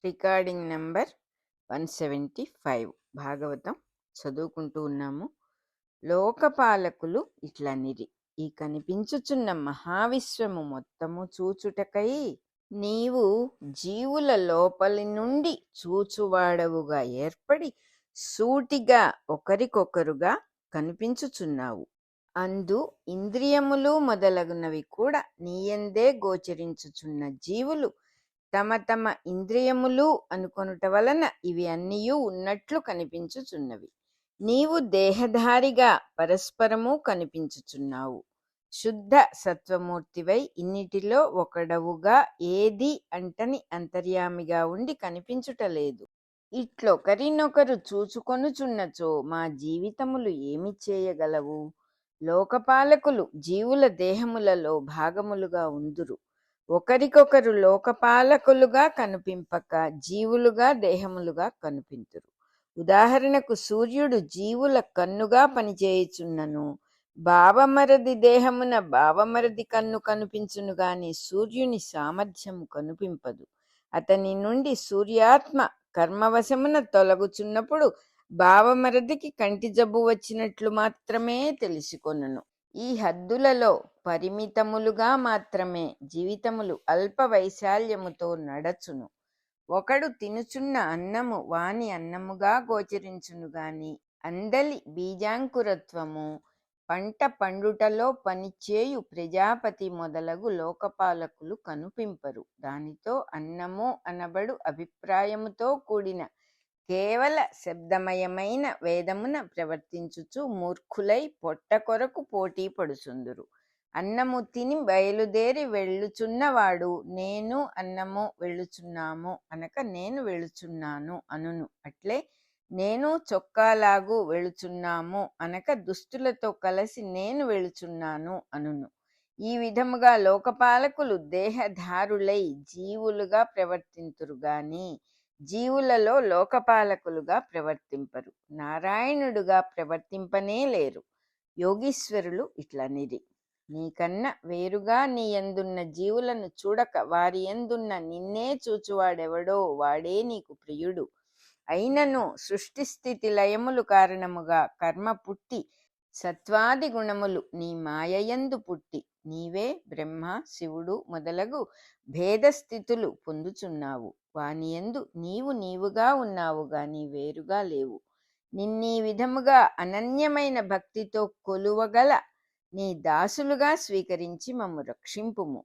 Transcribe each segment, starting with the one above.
Recording number 175 Bhagavatam చదువుకుంటూ ఉన్నాము. లోకపాలకులు ఇట్లనిరి, ఈ కనిపించుచున్న మహావిశ్వము మొత్తము చూచుటకై నీవు జీవుల లోపలి నుండి చూచువాడవుగా ఏర్పడి సూటిగా ఒకరికొకరుగా కనిపించుచున్నావు. అందు ఇంద్రియములు మొదలగునవి కూడా నీయందే గోచరించుచున్న జీవులు తమ తమ ఇంద్రియములు అనుకొనుట వలన ఇవి అన్నియూ ఉన్నట్లు కనిపించుచున్నవి. నీవు దేహధారిగా పరస్పరము కనిపించుచున్నావు. శుద్ధ సత్వమూర్తివై ఇన్నిటిలో ఒకడవుగా ఏది అంటని అంతర్యామిగా ఉండి కనిపించుటలేదు. ఇట్లొకరినొకరు చూచుకొనుచున్నచో మా జీవితములు ఏమి చేయగలవు? లోకపాలకులు జీవుల దేహములలో భాగములుగా ఉందురు. ఒకరికొకరు లోకపాలకులుగా కనిపింపక జీవులుగా దేహములుగా కనిపింతురు. ఉదాహరణకు సూర్యుడు జీవుల కన్నుగా పనిచేయుచున్నను బావమరది దేహమున బావమరది కన్ను కనిపించును గాని సూర్యుని సామర్థ్యము కనిపింపదు. అతని నుండి సూర్యాత్మ కర్మవశమున తొలగుచున్నప్పుడు బావమరదికి కంటి జబ్బు వచ్చినట్లు మాత్రమే తెలుసుకొనును. ఈ హద్దులలో పరిమితములుగా మాత్రమే జీవితములు అల్ప వైశాల్యముతో నడచును. ఒకడు తినుచున్న అన్నము వాని అన్నముగా గోచరించును గాని అందలి బీజాంకురత్వము పంట పండుటలో పనిచేయు ప్రజాపతి మొదలగు లోకపాలకులు కనుపింపరు. దానితో అన్నము అనబడు అభిప్రాయముతో కూడిన కేవల శబ్దమయమైన వేదమున ప్రవర్తించుచు మూర్ఖులై పొట్ట కొరకు పోటీ పడుచుందురు. అన్నము తిని బయలుదేరి వెళ్ళుచున్నవాడు నేను అన్నము వెళ్ళుచున్నాము అనక నేను వెళ్ళుచున్నాను అనును. అట్లే నేను చొక్కాలాగు వెళుచున్నాము అనక దుస్తులతో కలిసి నేను వెళుచున్నాను అనును. ఈ విధముగా లోకపాలకులు దేహధారులై జీవులుగా ప్రవర్తింతురు గాని జీవులలో లోకపాలకులుగా ప్రవర్తింపరు. నారాయణుడుగా ప్రవర్తింపనే లేరు. యోగీశ్వరులు ఇట్లనిరి, నీకన్నా వేరుగా నీ యందున్న జీవులను చూడక వారి యందున్న నిన్నే చూచువాడెవడో వాడే నీకు ప్రియుడు. అయినను సృష్టి స్థితి లయములు కారణముగా కర్మ పుట్టి సత్వాది గుణములు నీ మాయయందు పుట్టి నీవే బ్రహ్మ శివుడు మొదలగు భేదస్థితులు పొందుచున్నావు. వానియందు నీవు నీవుగా ఉన్నావు గాని వేరుగా లేవు. నిన్నీ విధముగా అనన్యమైన భక్తితో కొలువగల నీ దాసులుగా స్వీకరించి మమ్ము రక్షింపుము.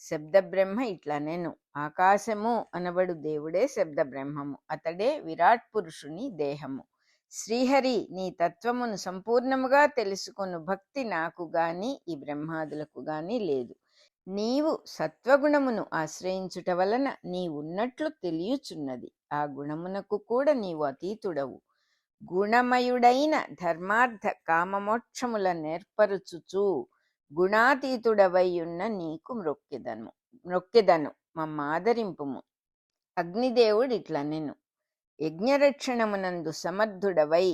శబ్ద బ్రహ్మ ఇట్లనెను, ఆకాశము అనబడు దేవుడే శబ్ద బ్రహ్మము, అతడే విరాట్ పురుషుని దేహము. శ్రీహరి నీ తత్వమును సంపూర్ణముగా తెలుసుకొను భక్తి నాకు గాని ఈ బ్రహ్మాదులకు గాని లేదు. నీవు సత్వగుణమును ఆశ్రయించుట వలన నీవున్నట్లు తెలియచున్నది. ఆ గుణమునకు కూడా నీవు అతీతుడవు. గుణమయుడైన ధర్మార్థ కామమోక్షముల నేర్పరుచుచు గుణాతీతుడవైయున్న నీకు మ్రొక్కెదను మమ్మాదరింపుము. అగ్నిదేవుడు ఇట్లనెను, యజ్ఞరక్షణమునందు సమర్థుడవై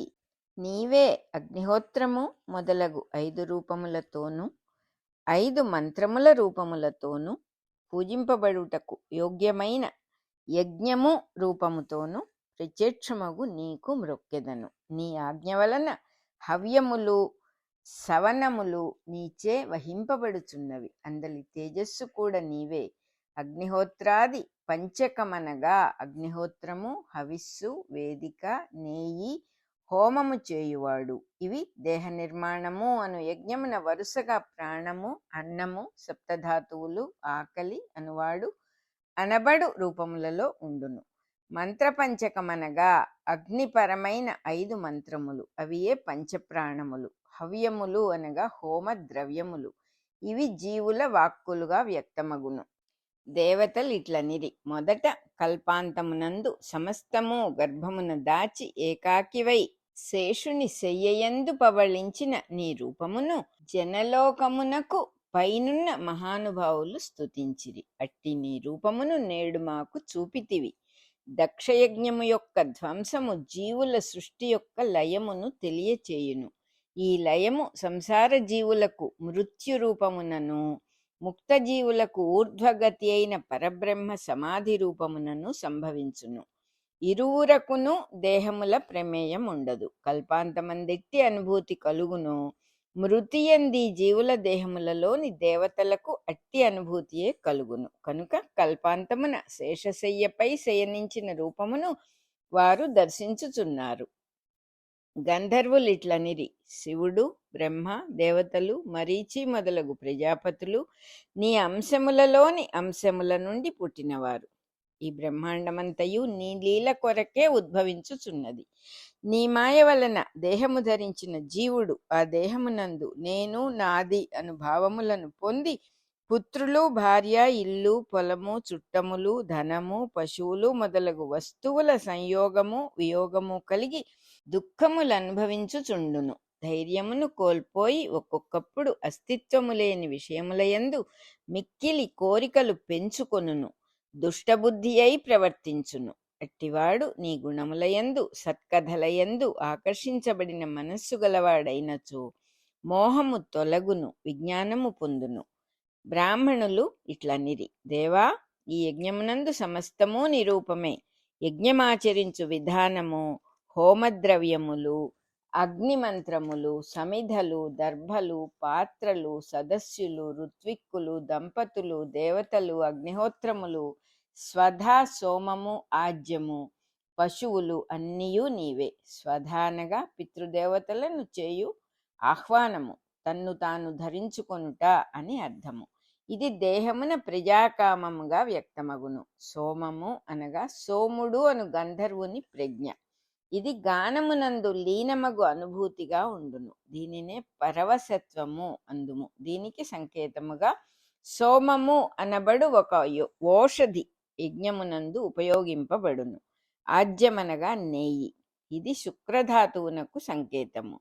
నీవే అగ్నిహోత్రము మొదలగు 5 రూపములతోనూ 5 మంత్రముల రూపములతోనూ పూజింపబడుటకు యోగ్యమైన యజ్ఞము రూపముతోనూ ప్రత్యక్షమగు నీకు మ్రొక్కెదను. నీ ఆజ్ఞ వలన హవ్యములు సవనములు నీచే వహింపబడుచున్నవి. అందలి తేజస్సు కూడా నీవే. అగ్నిహోత్రాది పంచకమనగా అగ్నిహోత్రము, హవిస్సు, వేదిక, నేయి, హోమము చేయువాడు. ఇవి దేహ నిర్మాణము అను యజ్ఞమున వరుసగా ప్రాణము, అన్నము, సప్తధాతువులు, ఆకలి అనువాడు అనబడు రూపములలో ఉండును. మంత్రపంచకమనగా అగ్నిపరమైన 5 మంత్రములు, అవియే పంచప్రాణములు. హవ్యములు అనగా హోమ ద్రవ్యములు, ఇవి జీవుల వాక్కులుగా వ్యక్తమగును. దేవతలు ఇట్లనిరి, మొదట కల్పాంతమునందు సమస్తము గర్భమున దాచి ఏకాకివై శేషుని శయ్యయందు పవళించిన నీ రూపమును జనలోకమునకు పైనున్న మహానుభావులు స్తుతించిరి. అట్టి నీ రూపమును నేడు మాకు చూపితివి. దక్షయజ్ఞము యొక్క ధ్వంసము జీవుల సృష్టి యొక్క లయమును తెలియచేయును. ఈ లయము సంసార జీవులకు మృత్యు రూపమునను ముక్తజీవులకు ఊర్ధ్వగతి అయిన పరబ్రహ్మ సమాధి రూపమునను సంభవించును. ఇరువురకును దేహముల ప్రమేయం ఉండదు. కల్పాంతమందెట్టి అనుభూతి కలుగును. మృతియంది జీవుల దేహములలోని దేవతలకు అట్టి అనుభూతియే కలుగును. కనుక కల్పాంతమున శేషశయ్యపై శయనించిన రూపమును వారు దర్శించుచున్నారు. గంధర్వులిట్లనిరి: శివుడు, బ్రహ్మ, దేవతలు, మరీచి మొదలగు ప్రజాపతులు నీ అంశములలోని అంశముల నుండి పుట్టినవారు. ఈ బ్రహ్మాండమంతయు నీ లీల కొరకే ఉద్భవించుచున్నది. నీ మాయ వలన దేహము ధరించిన జీవుడు ఆ దేహమునందు నేను, నాది అను భావములను పొంది పుత్రులు, భార్య, ఇల్లు, పొలము, చుట్టములు, ధనము, పశువులు మొదలగు వస్తువుల సంయోగము వియోగము కలిగి దుఃఖములు అనుభవించుచుండును. ధైర్యమును కోల్పోయి ఒక్కొక్కప్పుడు అస్తిత్వము లేని విషయములయందు మిక్కిలి కోరికలు పెంచుకొనును. దుష్టబుద్ధి అయి ప్రవర్తించును. అట్టివాడు నీ గుణములయందు సత్కథలయందు ఆకర్షించబడిన మనస్సు గలవాడైనచో మోహము తొలగును, విజ్ఞానము పొందును. బ్రాహ్మణులు ఇట్లనిరి: దేవా, ఈ యజ్ఞమునందు సమస్తము నిరూపమే. యజ్ఞమాచరించు విధానము, హోమద్రవ్యములు, అగ్నిమంత్రములు, సమిధలు, దర్భలు, పాత్రలు, సదస్యులు, ఋత్విక్కులు, దంపతులు, దేవతలు, అగ్నిహోత్రములు, స్వధ, సోమము, ఆజ్యము, పశువులు అన్నీయూ నీవే. స్వధ అనగా పితృదేవతలను చేయు ఆహ్వానము, తన్ను తాను ధరించుకొనుట అని అర్థము. ఇది దేహమున ప్రజాకామముగా వ్యక్తమగును. సోమము అనగా సోముడు అను గంధర్వుని ప్రజ్ఞ. ఇది గానమునందు లీనమగు అనుభూతిగా ఉండును. దీనినే పరవశత్వము అందుము. దీనికి సంకేతముగా సోమము అనబడు ఒక ఓషధి యజ్ఞమునందు ఉపయోగింపబడును. ఆజ్యమనగా నెయ్యి. ఇది శుక్రధాతువునకు సంకేతము.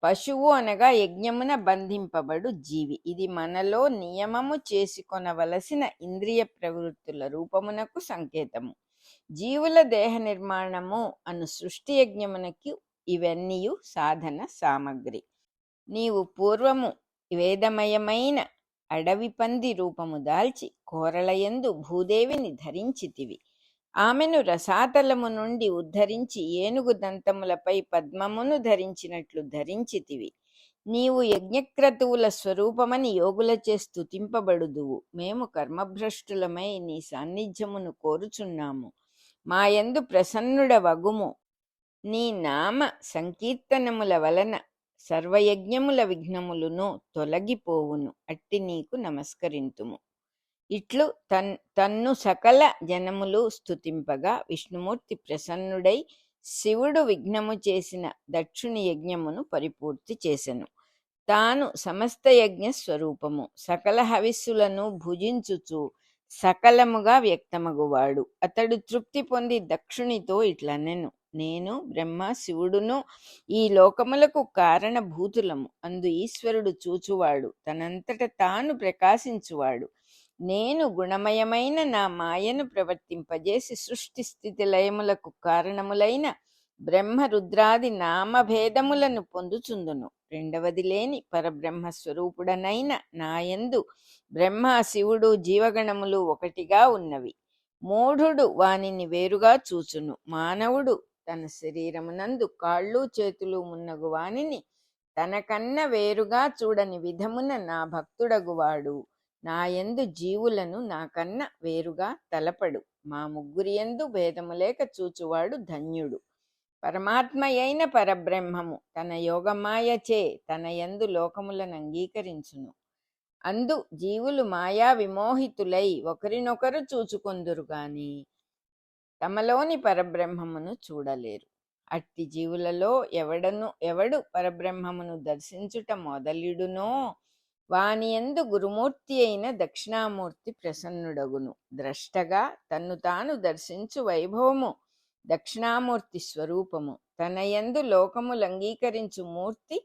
పశువు అనగా యజ్ఞమున బంధింపబడు జీవి. ఇది మనలో నియమము చేసుకొనవలసిన ఇంద్రియ ప్రవృత్తుల రూపమునకు సంకేతము. జీవుల దేహ నిర్మాణము అను సృష్టి యజ్ఞమునకు ఇవన్నీయు సాధన సామగ్రి. నీవు పూర్వము వేదమయమైన అడవి పంది రూపము దాల్చి కోరలయందు భూదేవిని ధరించితివి. ఆమెను రసాతలము నుండి ఉద్ధరించి ఏనుగు దంతములపై పద్మమును ధరించినట్లు ధరించితివి. నీవు యజ్ఞక్రతువుల స్వరూపమని యోగులచే స్తుతింపబడుదువు. మేము కర్మభ్రష్టులమై నీ సాన్నిధ్యమును కోరుచున్నాము. మాయందు ప్రసన్నుడవగుము. నీ నామ సంకీర్తనముల వలన సర్వయజ్ఞముల విఘ్నములును తొలగిపోవును. అట్టి నీకు నమస్కరింతుము. ఇట్లు తన్ను సకల జనములు స్తుతింపగా విష్ణుమూర్తి ప్రసన్నుడై శివుడు విఘ్నము చేసిన దక్షుని యజ్ఞమును పరిపూర్తి చేసెను. తాను సమస్త యజ్ఞ స్వరూపము, సకల హవిస్సులను భుజించుచు సకలముగా వ్యక్తమగువాడు. అతడు తృప్తి పొంది దక్షునితో ఇట్లనెను: నేను, బ్రహ్మ, శివుడును ఈ లోకములకు కారణభూతులము. అందు ఈశ్వరుడు చూచువాడు, తనంతట తాను ప్రకాశించువాడు. నేను గుణమయమైన నా మాయను ప్రవర్తింపజేసి సృష్టి స్థితి లయములకు కారణములైన బ్రహ్మ రుద్రాది నామభేదములను పొందుచుందును. రెండవది లేని పరబ్రహ్మస్వరూపుడనైన నాయందు బ్రహ్మ, శివుడు, జీవగణములు ఒకటిగా ఉన్నవి. మూఢుడు వానిని వేరుగా చూచును. మానవుడు తన శరీరమునందు కాళ్ళు చేతులు మున్నగు వానిని తనకన్న వేరుగా చూడని విధమున నా భక్తుడగువాడు నాయందు జీవులను నాకన్నా వేరుగా తలపడు. మా ముగ్గురియందు భేదము లేక చూచువాడు ధన్యుడు. పరమాత్మ అయిన పరబ్రహ్మము తన యోగమాయచే తన యందు లోకములను అంగీకరించును. అందు జీవులు మాయా విమోహితులై ఒకరినొకరు చూచుకొందురు గాని తమలోని పరబ్రహ్మమును చూడలేరు. అట్టి జీవులలో ఎవడు పరబ్రహ్మమును దర్శించుట మొదలిడునో వానియందు గురుమూర్తి అయిన దక్షిణామూర్తి ప్రసన్నుడగును. ద్రష్టగా తన్ను తాను దర్శించు వైభవము దక్షిణామూర్తి స్వరూపము. తనయందు లోకములంగీకరించు మూర్తి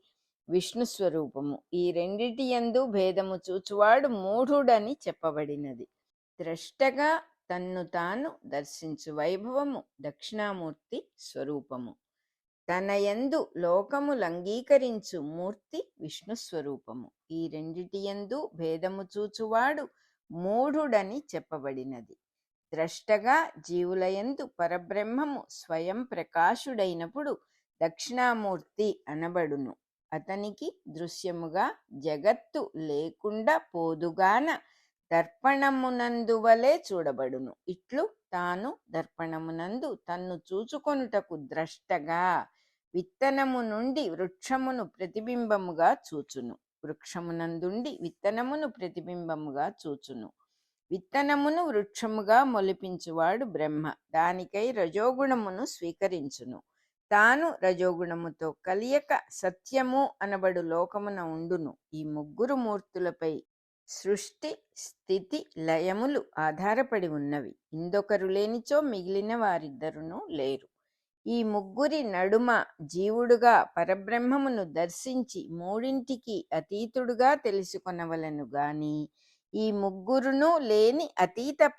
విష్ణు స్వరూపము. ఈ రెండిటి యందు భేదము చూచువాడు మూఢుడని చెప్పబడినది. ద్రష్టగా తన్ను తాను దర్శించు వైభవము దక్షిణామూర్తి స్వరూపము. తనయందు లోకములంగీకరించు మూర్తి విష్ణుస్వరూపము. ఈ రెండిటియందు భేదము చూచువాడు మూఢుడని చెప్పబడినది. ద్రష్టగా జీవులయందు పరబ్రహ్మము స్వయం ప్రకాశుడైనప్పుడు దక్షిణామూర్తి అనబడును. అతనికి దృశ్యముగా జగత్తు లేకుండా పోదుగాన దర్పణమునందువలే చూడబడును. ఇట్లు తాను దర్పణమునందు తన్ను చూచుకొనుటకు ద్రష్టగా విత్తనము నుండి వృక్షమును ప్రతిబింబముగా చూచును. వృక్షమునందుండి విత్తనమును ప్రతిబింబముగా చూచును. విత్తనమును వృక్షముగా మొలిపించువాడు బ్రహ్మ. దానికై రజోగుణమును స్వీకరించును. తాను రజోగుణముతో కలియక సత్యము అనబడు లోకమున ఉండును. ఈ ముగ్గురు మూర్తులపై సృష్టి స్థితి లయములు ఆధారపడి ఉన్నవి. ఇందొకరు లేనిచో మిగిలిన వారిద్దరును లేరు. ఈ ముగ్గురి నడుమ జీవుడుగా పరబ్రహ్మమును దర్శించి మూడింటికి అతీతుడుగా తెలుసుకొనవలెను గాని ఈ ముగ్గురును లేని అతీత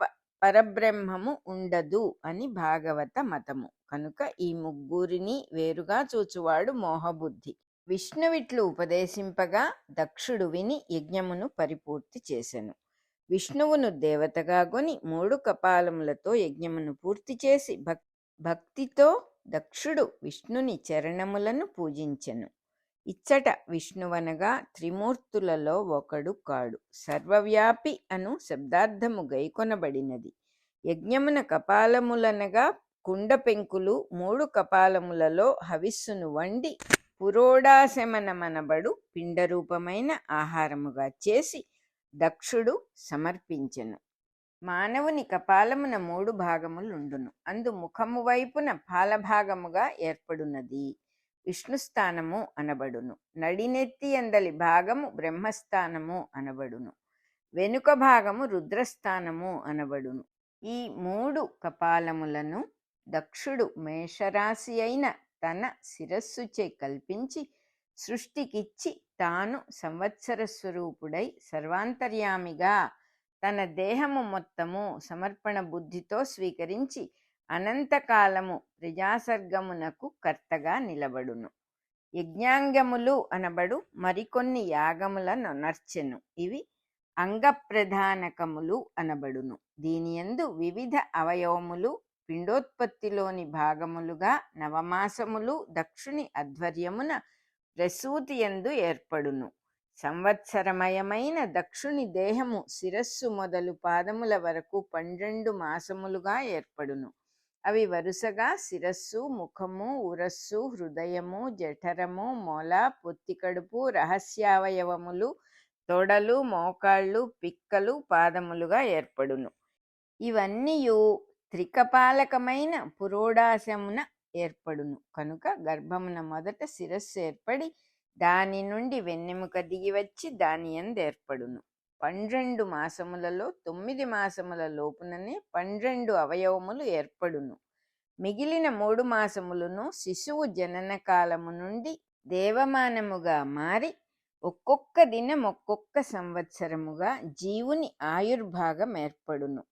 పరబ్రహ్మము ఉండదు అని భాగవత మతము. కనుక ఈ ముగ్గురిని వేరుగా చూచువాడు మోహబుద్ధి. విష్ణువిట్లు ఉపదేశింపగా దక్షుడు విని యజ్ఞమును పరిపూర్తి చేసెను. విష్ణువును దేవతగా గొని 3 కపాలములతో యజ్ఞమును పూర్తి చేసి భక్తితో దక్షుడు విష్ణుని చరణములను పూజించెను. ఇచ్చట విష్ణువనగా త్రిమూర్తులలో ఒకడు కాడు, సర్వవ్యాపి అను శబ్దార్థము గైకొనబడినది. యజ్ఞమున కపాలములనగా కుండ పెంకులు 3 కపాలములలో హవిస్సును వండి పురోడాశమనమనబడు పిండరూపమైన ఆహారముగా చేసి దక్షుడు సమర్పించెను. మానవుని కపాలమున 3 భాగములుండును. అందు ముఖము వైపున పాలభాగముగా ఏర్పడునది విష్ణుస్థానము అనబడును. నడినెత్తి అందలి భాగము బ్రహ్మస్థానము అనబడును. వెనుక భాగము రుద్రస్థానము అనబడును. ఈ 3 కపాలములను దక్షుడు మేషరాశి అయిన తన శిరస్సుచే కల్పించి సృష్టికిచ్చి తాను సంవత్సర స్వరూపుడై సర్వాంతర్యామిగా తన దేహము మొత్తము సమర్పణ బుద్ధితో స్వీకరించి అనంతకాలము ప్రజాసర్గమునకు కర్తగా నిలబడును. యజ్ఞాంగములు అనబడు మరికొన్ని యాగములను నర్చెను. ఇవి అంగప్రధానకములు అనబడును. దీనియందు వివిధ అవయవములు పిండోత్పత్తిలోని భాగములుగా నవమాసములు దక్షుని ఆధ్వర్యమున ప్రసూతియందు ఏర్పడును. సంవత్సరమయమైన దక్షుని దేహము శిరస్సు మొదలు పాదముల వరకు 12 మాసములుగా ఏర్పడును. అవి వరుసగా శిరస్సు, ముఖము, ఉరస్సు, హృదయము, జఠరము, మొల, పొత్తికడుపు, రహస్యావయవములు, తొడలు, మోకాళ్ళు, పిక్కలు, పాదములుగా ఏర్పడును. ఇవన్నీయు త్రికపాలకమైన పురోడాశమున ఏర్పడును. కనుక గర్భమున మొదట శిరస్సు ఏర్పడి దాని నుండి వెన్నెముక దిగి వచ్చి దాని యందు ఏర్పడును. 12 మాసములలో 9 మాసముల లోపుననే 12 అవయవములు ఏర్పడును. మిగిలిన 3 మాసములను శిశువు జనన కాలము నుండి దేవమానముగా మారి ఒక్కొక్క దినం ఒక్కొక్క సంవత్సరముగా జీవుని ఆయుర్భాగం ఏర్పడును.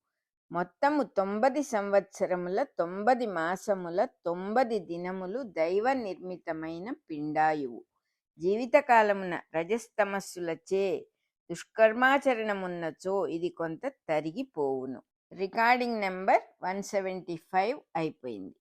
మొత్తము 90 సంవత్సరముల 90 మాసముల 90 దినములు దైవ నిర్మితమైన పిండాయువు. జీవితకాలమున రజస్తమస్సులచే దుష్కర్మాచరణమున్నచో ఇది కొంత తరిగిపోవును. రికార్డింగ్ నెంబర్ 175 అయిపోయింది.